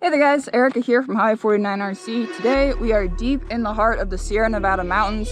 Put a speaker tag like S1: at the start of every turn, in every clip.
S1: Hey there guys, Erica here from Highway 49 RC. Today we are deep in the heart of the Sierra Nevada mountains.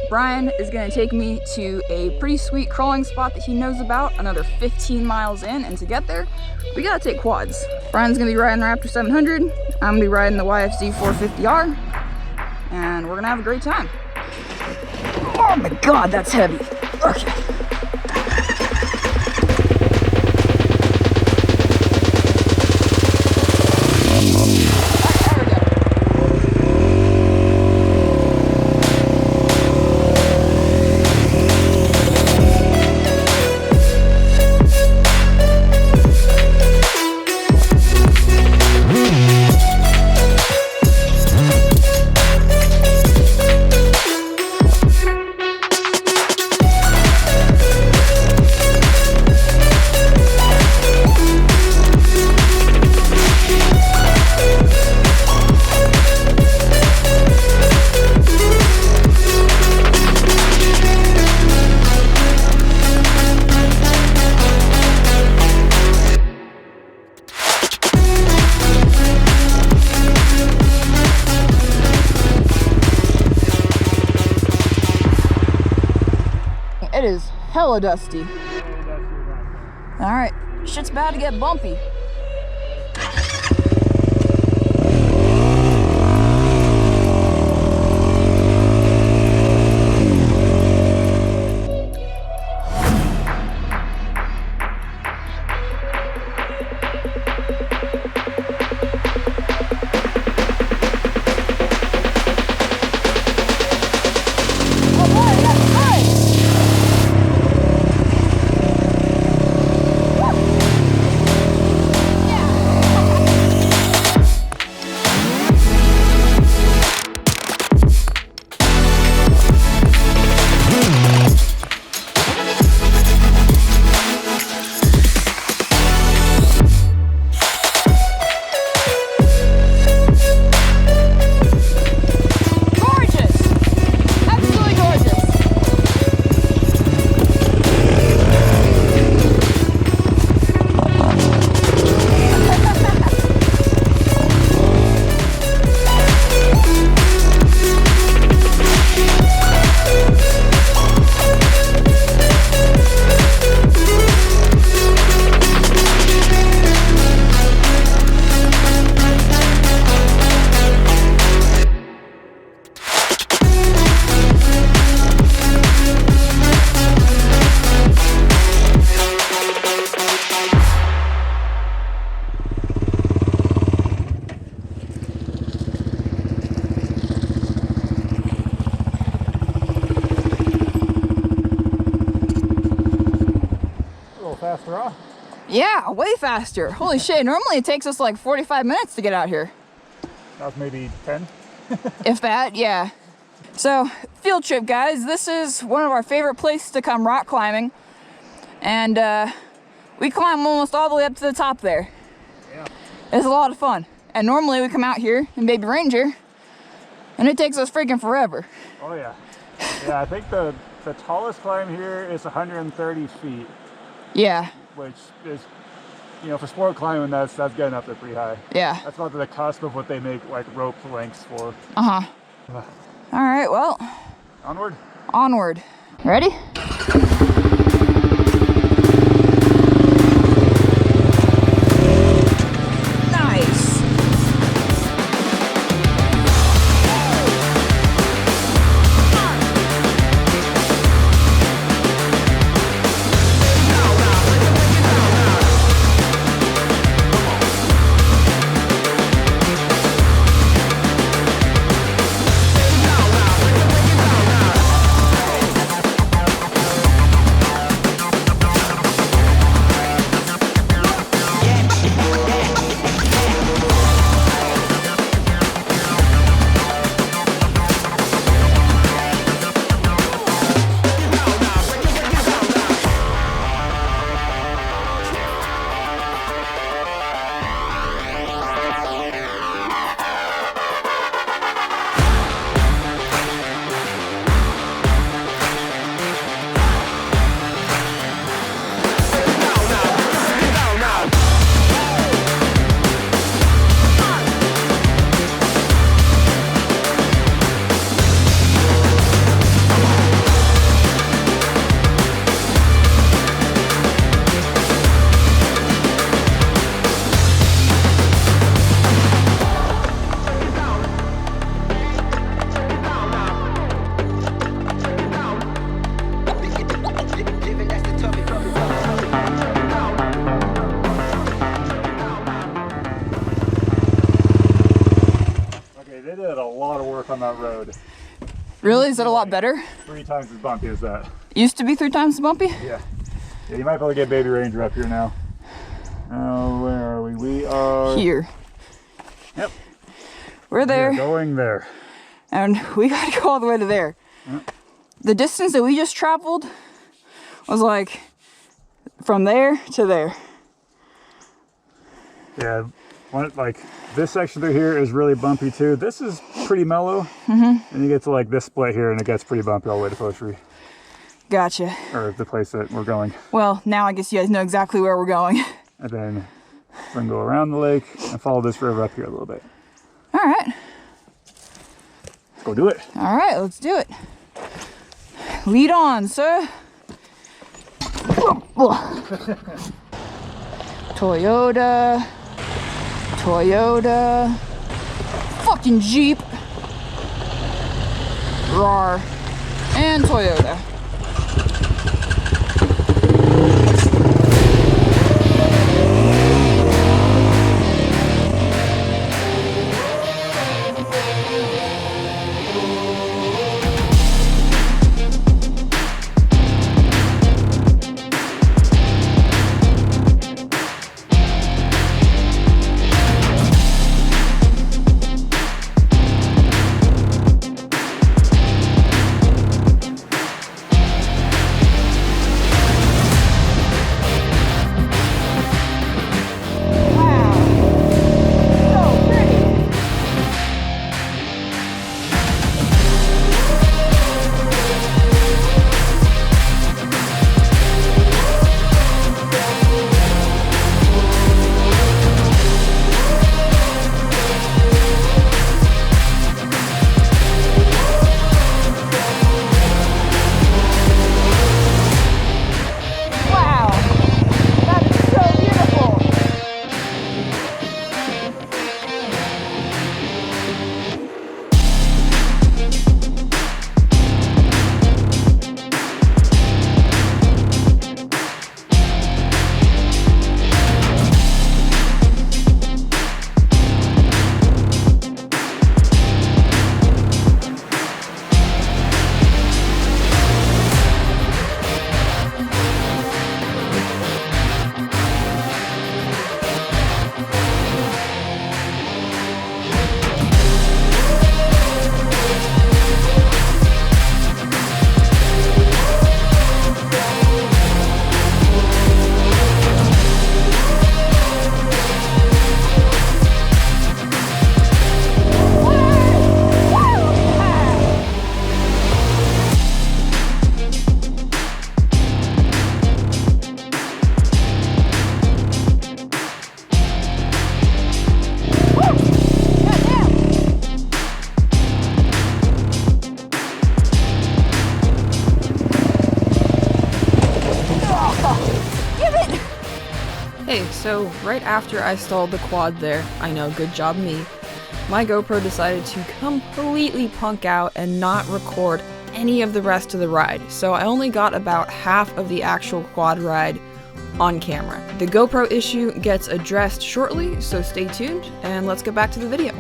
S1: Brian is going to take me to a pretty sweet crawling spot that he knows about, another 15 miles in, and to get there, we gotta take quads. Brian's gonna be riding the Raptor 700, I'm gonna be riding the YFZ 450R, and we're gonna have a great time. Oh my god, that's heavy. Okay. It is hella dusty. All right, shit's about to get bumpy.
S2: Faster off?
S1: Yeah, way faster. Holy shit, normally it takes us like 45 minutes to get out here.
S2: That was maybe 10.
S1: If that, yeah. So, field trip guys, this is one of our favorite places to come rock climbing. And we climb almost all the way up to the top there.
S2: Yeah.
S1: It's a lot of fun. And normally we come out here in Baby Ranger, and it takes us freaking forever.
S2: Oh yeah. Yeah, I think the tallest climb here is 130 feet.
S1: Yeah.
S2: Which is, you know, for sport climbing, that's getting up there pretty high.
S1: Yeah.
S2: That's about the cusp of what they make like rope lengths for.
S1: Uh-huh. All right, well.
S2: Onward?
S1: Onward. Ready?
S2: work on that road.
S1: Really? Is that a lot better?
S2: 3 times as bumpy as that.
S1: Used to be 3 times as bumpy?
S2: Yeah. Yeah, you might be able to get Baby Ranger up here now. Oh, where are we? We are...
S1: Here.
S2: Yep.
S1: We're there.
S2: We're going there.
S1: And we gotta go all the way to there.
S2: Yep.
S1: The distance that we just traveled was like from there to there.
S2: Yeah, like this section through here is really bumpy too. This is pretty mellow. And you get to like this split here and it gets pretty bumpy all the way to Poetry.
S1: Gotcha.
S2: Or the place that we're going.
S1: Well, now I guess you guys know exactly where we're going.
S2: And then we're gonna go around the lake and follow this river up here a little bit.
S1: All right.
S2: Let's go do it.
S1: All right, let's do it. Lead on, sir. Toyota. Toyota. Fucking Jeep. Rawr. And Toyota. So right after I stalled the quad there, I know, good job me, my GoPro decided to completely punk out and not record any of the rest of the ride. So I only got about half of the actual quad ride on camera. The GoPro issue gets addressed shortly, so stay tuned and let's get back to the video.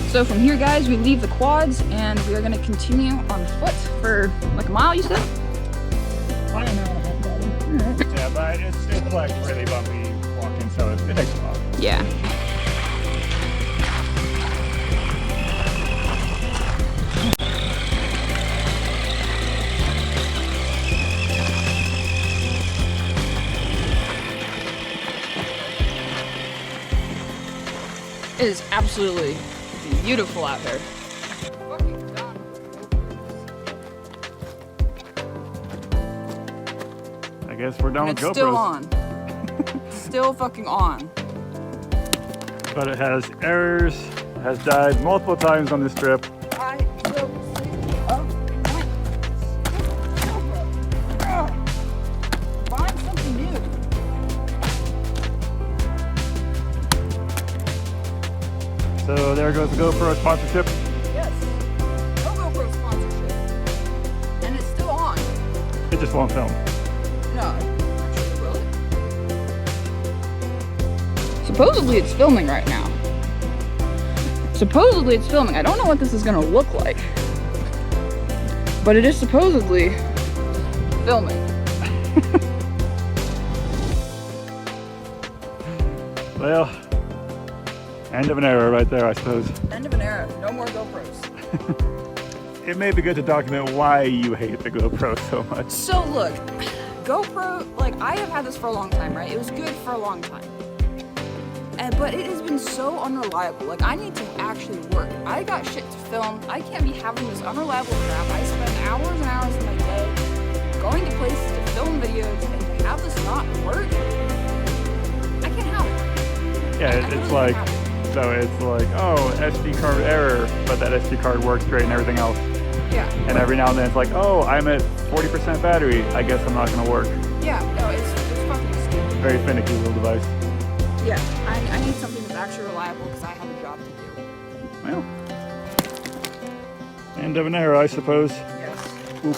S1: So from here, guys, we leave the quads and we are going to continue on foot for like a mile, you said?
S2: I don't know. Right. Yeah, but it's like really bumpy walking, so it takes a while.
S1: Yeah. It is absolutely beautiful out there.
S2: I guess we're done with GoPros.
S1: It's still on. Still fucking on.
S2: But it has errors, it has died multiple times on this trip.
S1: I will find something new.
S2: So there goes the GoPro sponsorship.
S1: Yes. No GoPro sponsorship. And it's still on.
S2: It just won't film.
S1: No. Actually, will it? Supposedly it's filming right now. supposedly it's filming. I don't know what this is gonna look like, but it is supposedly filming.
S2: Well, end of an era right there, I suppose.
S1: End of an era. No more GoPros.
S2: It may be good to document why you hate the GoPro so much.
S1: So look, GoPro, like I have had this for a long time, right? It was good for a long time. But it has been so unreliable. Like I need to actually work. I got shit to film. I can't be having this unreliable crap. I spend hours and hours of my day going to places to film videos and to have this not work. I can't have it.
S2: Yeah,
S1: I
S2: it's
S1: really
S2: like,
S1: can't have it.
S2: so it's like, oh, SD card error, but that SD card works great and everything else.
S1: Yeah.
S2: And every now and then it's like, oh, I'm at 40% battery. I guess I'm not gonna work.
S1: Yeah, no, it's fucking stupid.
S2: Very finicky little device.
S1: Yeah, I need something that's actually reliable because I have a job to do.
S2: Well, end of an era, I suppose.
S1: Yes.
S2: Oop.